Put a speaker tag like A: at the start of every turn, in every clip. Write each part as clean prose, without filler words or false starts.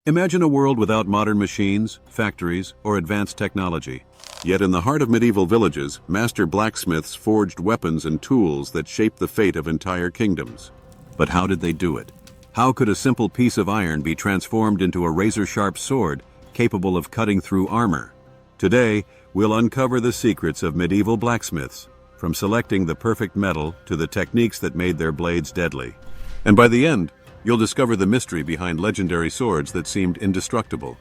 A: Imagine a world without modern machines, factories, or advanced technology. Yet in the heart of medieval villages, master blacksmiths forged weapons and tools that shaped the fate of entire kingdoms. But how did they do it? How could a simple piece of iron be transformed into a razor-sharp sword capable of cutting through armor? Today, we'll uncover the secrets of medieval blacksmiths, from selecting the perfect metal to the techniques that made their blades deadly. And by the end, you'll discover the mystery behind legendary swords that seemed indestructible.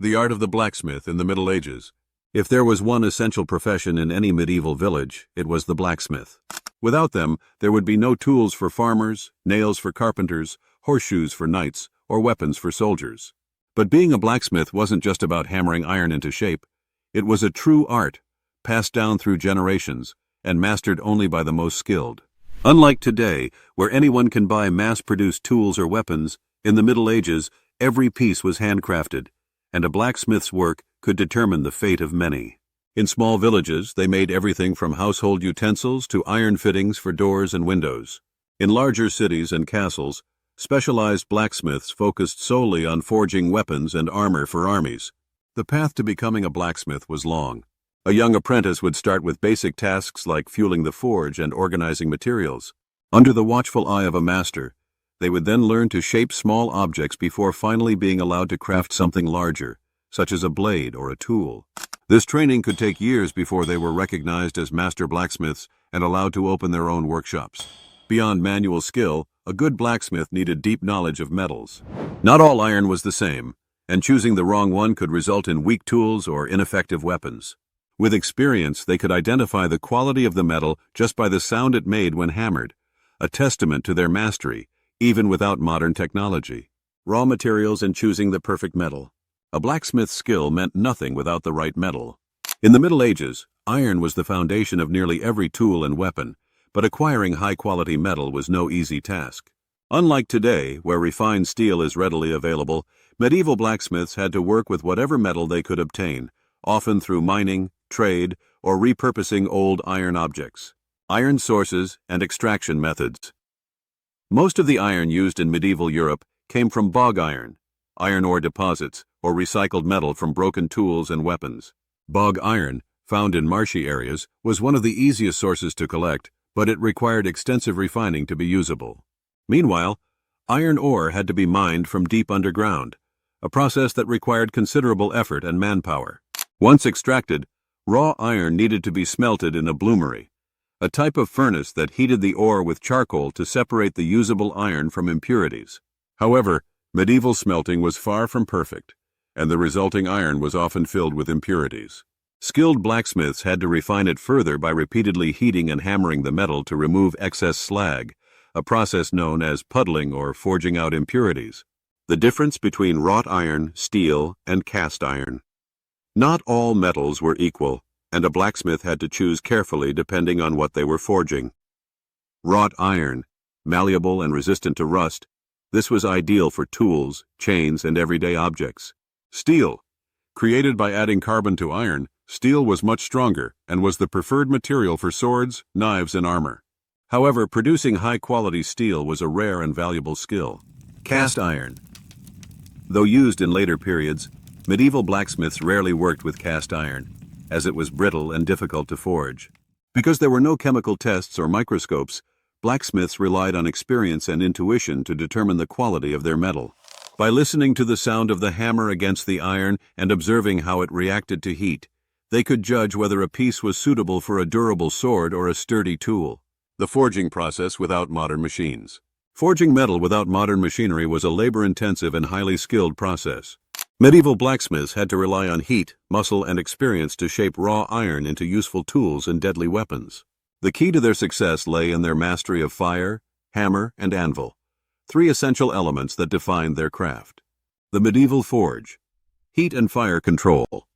A: The art of the blacksmith in the Middle Ages. If there was one essential profession in any medieval village, it was the blacksmith. Without them, there would be no tools for farmers, nails for carpenters, horseshoes for knights, or weapons for soldiers. But being a blacksmith wasn't just about hammering iron into shape. It was a true art, passed down through generations, and mastered only by the most skilled. Unlike today, where anyone can buy mass-produced tools or weapons, in the Middle Ages, every piece was handcrafted, and a blacksmith's work could determine the fate of many. In small villages, they made everything from household utensils to iron fittings for doors and windows. In larger cities and castles, specialized blacksmiths focused solely on forging weapons and armor for armies. The path to becoming a blacksmith was long. A young apprentice would start with basic tasks like fueling the forge and organizing materials. Under the watchful eye of a master, they would then learn to shape small objects before finally being allowed to craft something larger, such as a blade or a tool. This training could take years before they were recognized as master blacksmiths and allowed to open their own workshops. Beyond manual skill, a good blacksmith needed deep knowledge of metals. Not all iron was the same, and choosing the wrong one could result in weak tools or ineffective weapons. With experience, they could identify the quality of the metal just by the sound it made when hammered, a testament to their mastery, even without modern technology. Raw materials and choosing the perfect metal. A blacksmith's skill meant nothing without the right metal. In the Middle Ages, iron was the foundation of nearly every tool and weapon, but acquiring high-quality metal was no easy task. Unlike today, where refined steel is readily available, medieval blacksmiths had to work with whatever metal they could obtain, often through mining, trade, or repurposing old iron objects. Iron sources and extraction methods. Most of the iron used in medieval Europe came from bog iron ore deposits, or recycled metal from broken tools and weapons. Bog iron, found in marshy areas, was one of the easiest sources to collect, but it required extensive refining to be usable. Meanwhile, iron ore had to be mined from deep underground, a process that required considerable effort and manpower. Once extracted, raw iron needed to be smelted in a bloomery, a type of furnace that heated the ore with charcoal to separate the usable iron from impurities. However, medieval smelting was far from perfect, and the resulting iron was often filled with impurities. Skilled blacksmiths had to refine it further by repeatedly heating and hammering the metal to remove excess slag, a process known as puddling or forging out impurities. The difference between wrought iron, steel, and cast iron. Not all metals were equal, and a blacksmith had to choose carefully depending on what they were forging. Wrought iron, malleable and resistant to rust, this was ideal for tools, chains, and everyday objects. Steel. Created by adding carbon to iron, steel was much stronger and was the preferred material for swords, knives, and armor. However, producing high-quality steel was a rare and valuable skill. Cast iron. Though used in later periods, medieval blacksmiths rarely worked with cast iron, as it was brittle and difficult to forge. Because there were no chemical tests or microscopes, blacksmiths relied on experience and intuition to determine the quality of their metal. By listening to the sound of the hammer against the iron and observing how it reacted to heat, they could judge whether a piece was suitable for a durable sword or a sturdy tool. The forging process without modern machines. Forging metal without modern machinery was a labor-intensive and highly skilled process. Medieval blacksmiths had to rely on heat, muscle, and experience to shape raw iron into useful tools and deadly weapons. The key to their success lay in their mastery of fire, hammer, and anvil, three essential elements that defined their craft. The medieval forge. Heat and fire control.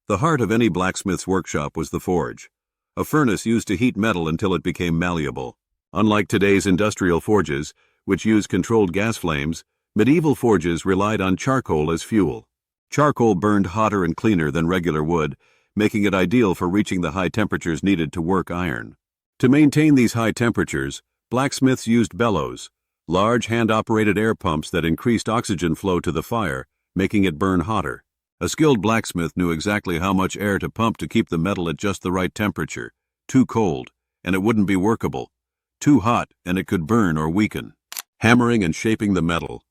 A: The heart of any blacksmith's workshop was the forge, a furnace used to heat metal until it became malleable. Unlike today's industrial forges, which use controlled gas flames, medieval forges relied on charcoal as fuel. Charcoal burned hotter and cleaner than regular wood, making it ideal for reaching the high temperatures needed to work iron. To maintain these high temperatures, Blacksmiths used bellows, large hand-operated air pumps that increased oxygen flow to the fire, making it burn hotter. A skilled blacksmith knew exactly how much air to pump to keep the metal at just the right temperature. Too cold, and it wouldn't be workable. Too hot, and it could burn or weaken. Hammering and shaping the metal.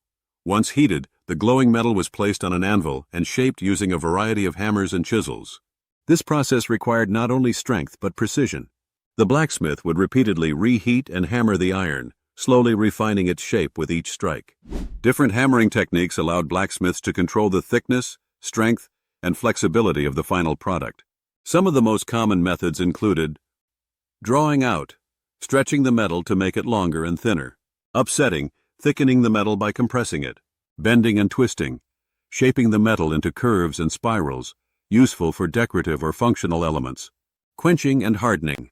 A: Once heated, the glowing metal was placed on an anvil and shaped using a variety of hammers and chisels. This process required not only strength but precision. The blacksmith would repeatedly reheat and hammer the iron, slowly refining its shape with each strike. Different hammering techniques allowed blacksmiths to control the thickness, strength, and flexibility of the final product. Some of the most common methods included drawing out, stretching the metal to make it longer and thinner; upsetting, thickening the metal by compressing it; bending and twisting, shaping the metal into curves and spirals, useful for decorative or functional elements; quenching and hardening.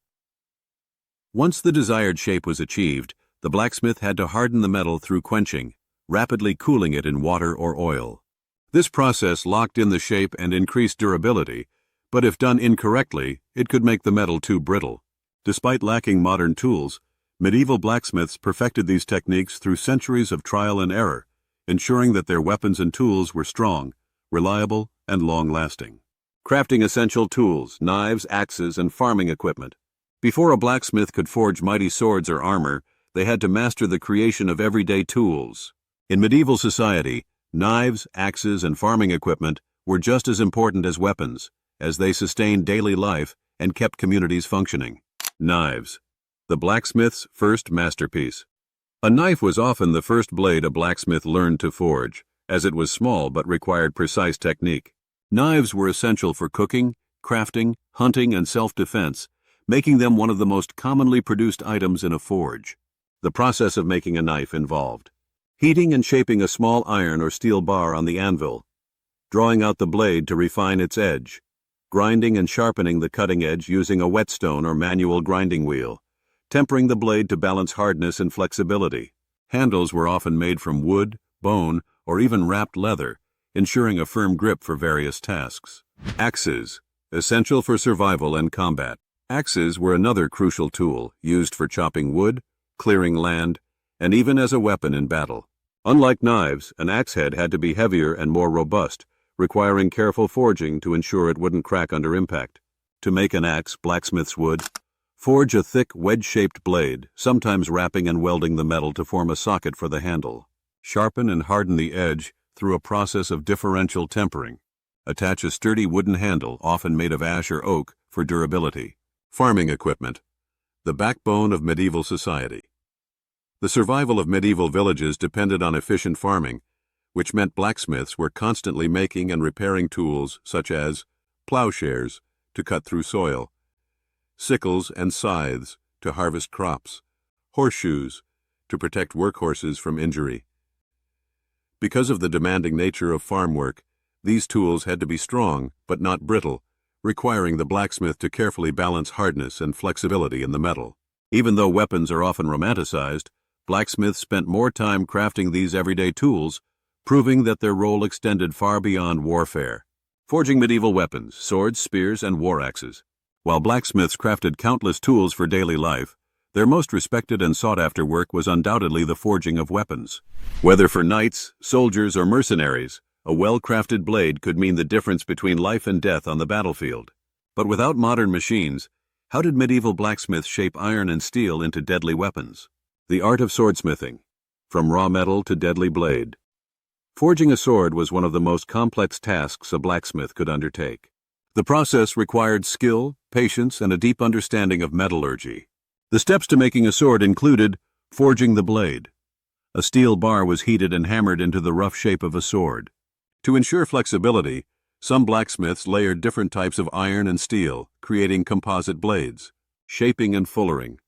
A: Once the desired shape was achieved, the blacksmith had to harden the metal through quenching, rapidly cooling it in water or oil. This process locked in the shape and increased durability, but if done incorrectly, it could make the metal too brittle. Despite lacking modern tools, medieval blacksmiths perfected these techniques through centuries of trial and error, ensuring that their weapons and tools were strong, reliable, and long-lasting. Crafting essential tools, knives, axes, and farming equipment. Before a blacksmith could forge mighty swords or armor, they had to master the creation of everyday tools. In medieval society, knives, axes, and farming equipment were just as important as weapons, as they sustained daily life and kept communities functioning. Knives. The blacksmith's first masterpiece. A knife was often the first blade a blacksmith learned to forge, as it was small but required precise technique. Knives were essential for cooking, crafting, hunting, and self-defense, making them one of the most commonly produced items in a forge. The process of making a knife involved heating and shaping a small iron or steel bar on the anvil, drawing out the blade to refine its edge, grinding and sharpening the cutting edge using a whetstone or manual grinding wheel, tempering the blade to balance hardness and flexibility. Handles were often made from wood, bone, or even wrapped leather, ensuring a firm grip for various tasks. Axes, essential for survival and combat. Axes were another crucial tool, used for chopping wood, clearing land, and even as a weapon in battle. Unlike knives, an axe head had to be heavier and more robust, requiring careful forging to ensure it wouldn't crack under impact. To make an axe, blacksmiths would forge a thick wedge-shaped blade, sometimes wrapping and welding the metal to form a socket for the handle. Sharpen and harden the edge through a process of differential tempering. Attach a sturdy wooden handle, often made of ash or oak, for durability. Farming equipment. The backbone of medieval society. The survival of medieval villages depended on efficient farming, which meant blacksmiths were constantly making and repairing tools such as plowshares to cut through soil, sickles and scythes to harvest crops, horseshoes to protect workhorses from injury. Because of the demanding nature of farm work, these tools had to be strong but not brittle, requiring the blacksmith to carefully balance hardness and flexibility in the metal. Even though weapons are often romanticized, blacksmiths spent more time crafting these everyday tools, proving that their role extended far beyond warfare. Forging medieval weapons, swords, spears, and war axes. While blacksmiths crafted countless tools for daily life, their most respected and sought-after work was undoubtedly the forging of weapons. Whether for knights, soldiers, or mercenaries, a well-crafted blade could mean the difference between life and death on the battlefield. But without modern machines, how did medieval blacksmiths shape iron and steel into deadly weapons? The art of swordsmithing. From raw metal to deadly blade. Forging a sword was one of the most complex tasks a blacksmith could undertake. The process required skill, patience, and a deep understanding of metallurgy. The steps to making a sword included forging the blade. A steel bar was heated and hammered into the rough shape of a sword. To ensure flexibility, some blacksmiths layered different types of iron and steel, creating composite blades. Shaping and fullering.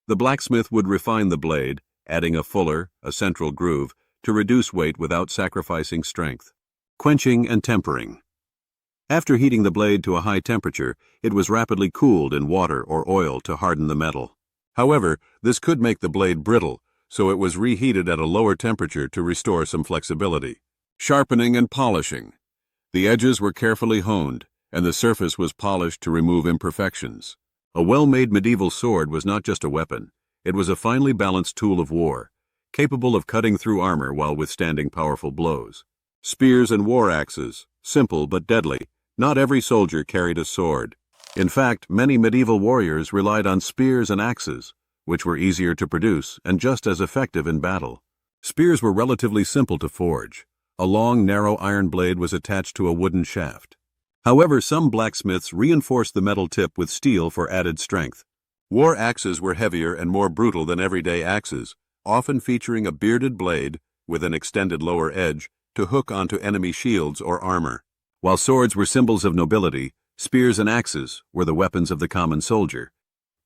A: The blacksmith would refine the blade, adding a fuller, a central groove, to reduce weight without sacrificing strength. Quenching and tempering. After heating the blade to a high temperature, it was rapidly cooled in water or oil to harden the metal. However, this could make the blade brittle, so it was reheated at a lower temperature to restore some flexibility. Sharpening and polishing. The edges were carefully honed, and the surface was polished to remove imperfections. A well-made medieval sword was not just a weapon, It was a finely balanced tool of war, capable of cutting through armor while withstanding powerful blows. Spears and war axes, simple but deadly. Not every soldier carried a sword. In fact, many medieval warriors relied on spears and axes, which were easier to produce and just as effective in battle. Spears were relatively simple to forge. A long, narrow iron blade was attached to a wooden shaft. However, some blacksmiths reinforced the metal tip with steel for added strength. War axes were heavier and more brutal than everyday axes, often featuring a bearded blade with an extended lower edge to hook onto enemy shields or armor. While swords were symbols of nobility, spears and axes were the weapons of the common soldier,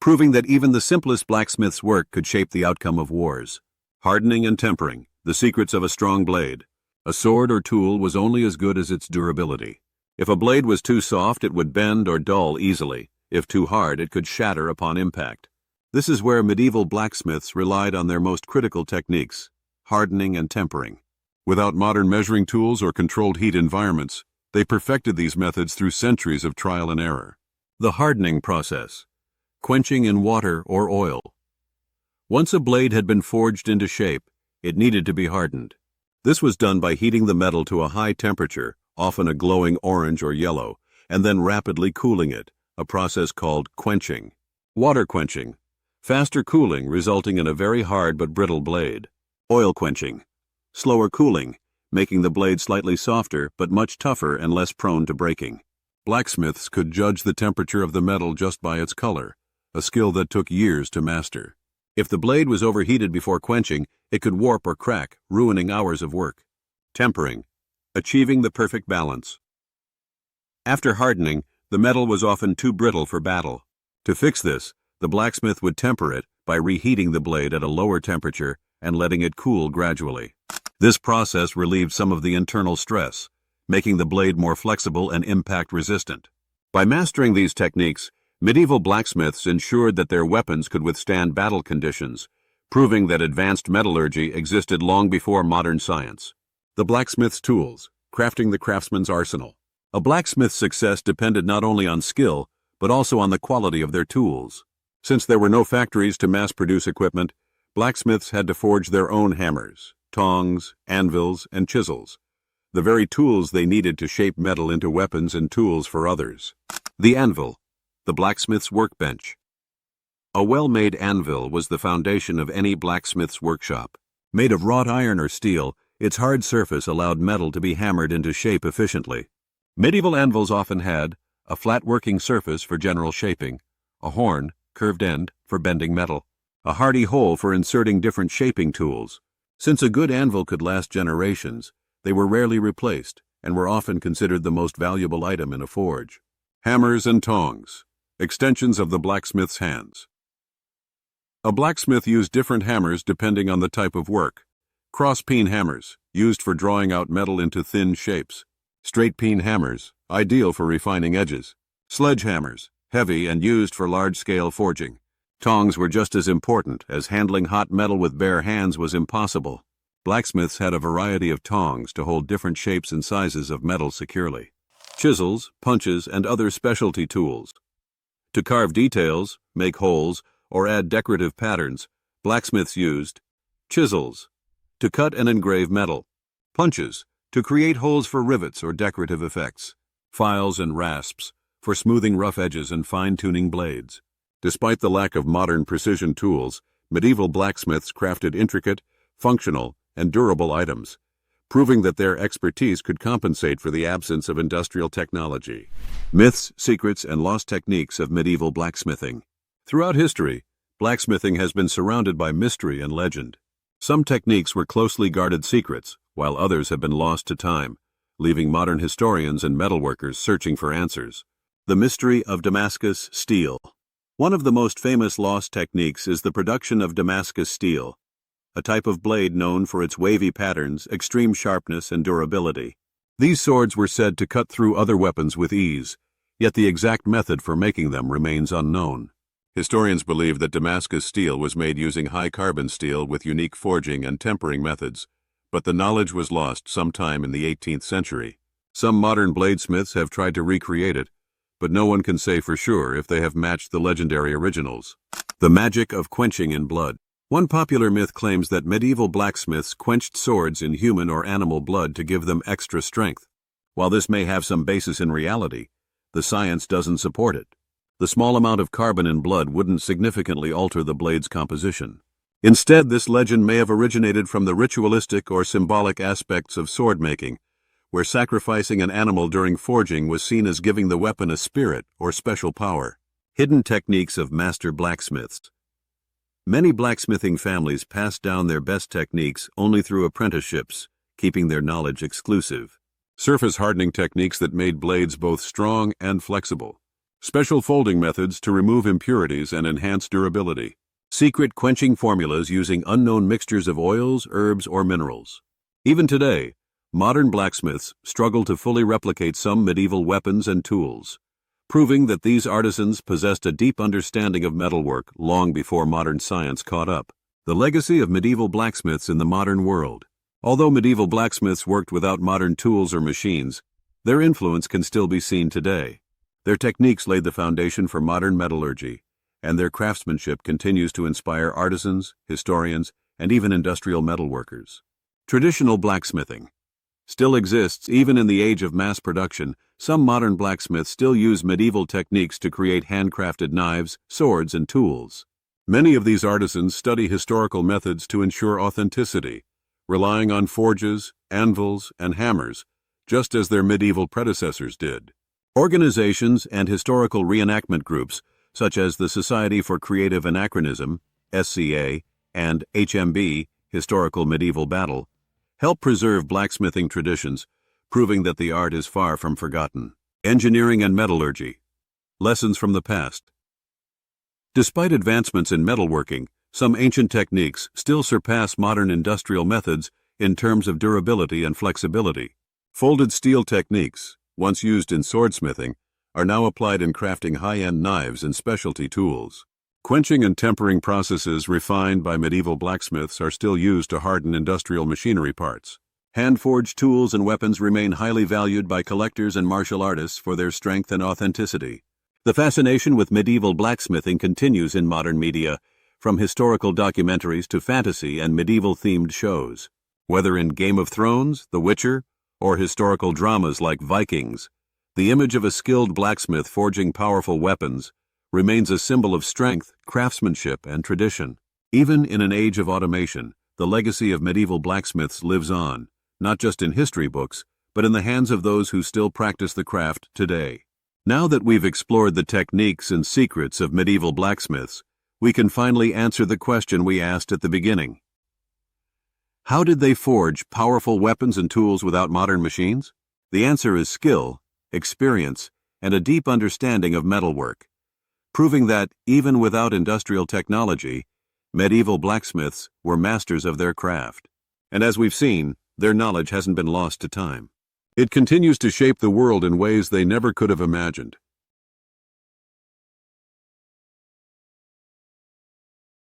A: proving that even the simplest blacksmith's work could shape the outcome of wars. Hardening and tempering, the secrets of a strong blade. A sword or tool was only as good as its durability. If a blade was too soft, it would bend or dull easily. If too hard, it could shatter upon impact. This is where medieval blacksmiths relied on their most critical techniques, hardening and tempering. Without modern measuring tools or controlled heat environments, they perfected these methods through centuries of trial and error. The hardening process. Quenching in water or oil. Once a blade had been forged into shape, it needed to be hardened. This was done by heating the metal to a high temperature, often a glowing orange or yellow, and then rapidly cooling it, a process called quenching. Water quenching. Faster cooling resulting in a very hard but brittle blade. Oil quenching. Slower cooling, making the blade slightly softer but much tougher and less prone to breaking. Blacksmiths could judge the temperature of the metal just by its color, a skill that took years to master. If the blade was overheated before quenching, it could warp or crack, ruining hours of work. Tempering. Achieving the perfect balance. After hardening, the metal was often too brittle for battle. To fix this, the blacksmith would temper it by reheating the blade at a lower temperature and letting it cool gradually. This process relieved some of the internal stress, making the blade more flexible and impact-resistant. By mastering these techniques, medieval blacksmiths ensured that their weapons could withstand battle conditions, proving that advanced metallurgy existed long before modern science. The blacksmith's tools, crafting the craftsman's arsenal. A blacksmith's success depended not only on skill, but also on the quality of their tools. Since there were no factories to mass-produce equipment, blacksmiths had to forge their own hammers, tongs, anvils, and chisels, the very tools they needed to shape metal into weapons and tools for others. The anvil, the blacksmith's workbench. A well-made anvil was the foundation of any blacksmith's workshop. Made of wrought iron or steel, its hard surface allowed metal to be hammered into shape efficiently. Medieval anvils often had a flat working surface for general shaping, a horn, curved end, for bending metal, a hardy hole for inserting different shaping tools. Since a good anvil could last generations, they were rarely replaced and were often considered the most valuable item in a forge. Hammers and tongs, extensions of the blacksmith's hands. A blacksmith used different hammers depending on the type of work. Cross-peen hammers, used for drawing out metal into thin shapes. Straight-peen hammers, ideal for refining edges. Sledgehammers, heavy and used for large-scale forging. Tongs were just as important, as handling hot metal with bare hands was impossible. Blacksmiths had a variety of tongs to hold different shapes and sizes of metal securely. Chisels, punches, and other specialty tools. To carve details, make holes, or add decorative patterns, blacksmiths used chisels to cut and engrave metal, punches to create holes for rivets or decorative effects, files and rasps for smoothing rough edges and fine-tuning blades. Despite the lack of modern precision tools, medieval blacksmiths crafted intricate, functional, and durable items, proving that their expertise could compensate for the absence of industrial technology. Myths, secrets, and lost techniques of medieval blacksmithing. Throughout history, blacksmithing has been surrounded by mystery and legend. Some techniques were closely guarded secrets, while others have been lost to time, leaving modern historians and metalworkers searching for answers. The mystery of Damascus steel. One of the most famous lost techniques is the production of Damascus steel, a type of blade known for its wavy patterns, extreme sharpness, and durability. These swords were said to cut through other weapons with ease, yet the exact method for making them remains unknown. Historians believe that Damascus steel was made using high-carbon steel with unique forging and tempering methods, but the knowledge was lost sometime in the 18th century. Some modern bladesmiths have tried to recreate it, but no one can say for sure if they have matched the legendary originals. The magic of quenching in blood. One popular myth claims that medieval blacksmiths quenched swords in human or animal blood to give them extra strength. While this may have some basis in reality, the science doesn't support it. The small amount of carbon in blood wouldn't significantly alter the blade's composition. Instead, this legend may have originated from the ritualistic or symbolic aspects of sword making, where sacrificing an animal during forging was seen as giving the weapon a spirit or special power. Hidden techniques of master blacksmiths. Many blacksmithing families pass down their best techniques only through apprenticeships, keeping their knowledge exclusive. Surface hardening techniques that made blades both strong and flexible. Special folding methods to remove impurities and enhance durability. Secret quenching formulas using unknown mixtures of oils, herbs, or minerals. Even today, modern blacksmiths struggle to fully replicate some medieval weapons and tools, proving that these artisans possessed a deep understanding of metalwork long before modern science caught up. The legacy of medieval blacksmiths in the modern world. Although medieval blacksmiths worked without modern tools or machines, their influence can still be seen today. Their techniques laid the foundation for modern metallurgy, and their craftsmanship continues to inspire artisans, historians, and even industrial metalworkers. Traditional blacksmithing still exists even in the age of mass production. Some modern blacksmiths still use medieval techniques to create handcrafted knives, swords, and tools. Many of these artisans study historical methods to ensure authenticity, relying on forges, anvils, and hammers, just as their medieval predecessors did. Organizations and historical reenactment groups, such as the Society for Creative Anachronism, SCA, and HMB, Historical Medieval Battle, help preserve blacksmithing traditions, proving that the art is far from forgotten. Engineering and metallurgy. Lessons from the past. Despite advancements in metalworking, some ancient techniques still surpass modern industrial methods in terms of durability and flexibility. Folded steel techniques, once used in swordsmithing, are now applied in crafting high-end knives and specialty tools. Quenching and tempering processes refined by medieval blacksmiths are still used to harden industrial machinery parts. Hand-forged tools and weapons remain highly valued by collectors and martial artists for their strength and authenticity. The fascination with medieval blacksmithing continues in modern media, from historical documentaries to fantasy and medieval-themed shows. Whether in Game of Thrones, The Witcher, or historical dramas like Vikings, the image of a skilled blacksmith forging powerful weapons remains a symbol of strength, craftsmanship, and tradition. Even in an age of automation, the legacy of medieval blacksmiths lives on, not just in history books, but in the hands of those who still practice the craft today. Now that we've explored the techniques and secrets of medieval blacksmiths, we can finally answer the question we asked at the beginning. How did they forge powerful weapons and tools without modern machines? The answer is skill, experience, and a deep understanding of metalwork, proving that, even without industrial technology, medieval blacksmiths were masters of their craft. And as we've seen, their knowledge hasn't been lost to time. It continues to shape the world in ways they never could have imagined.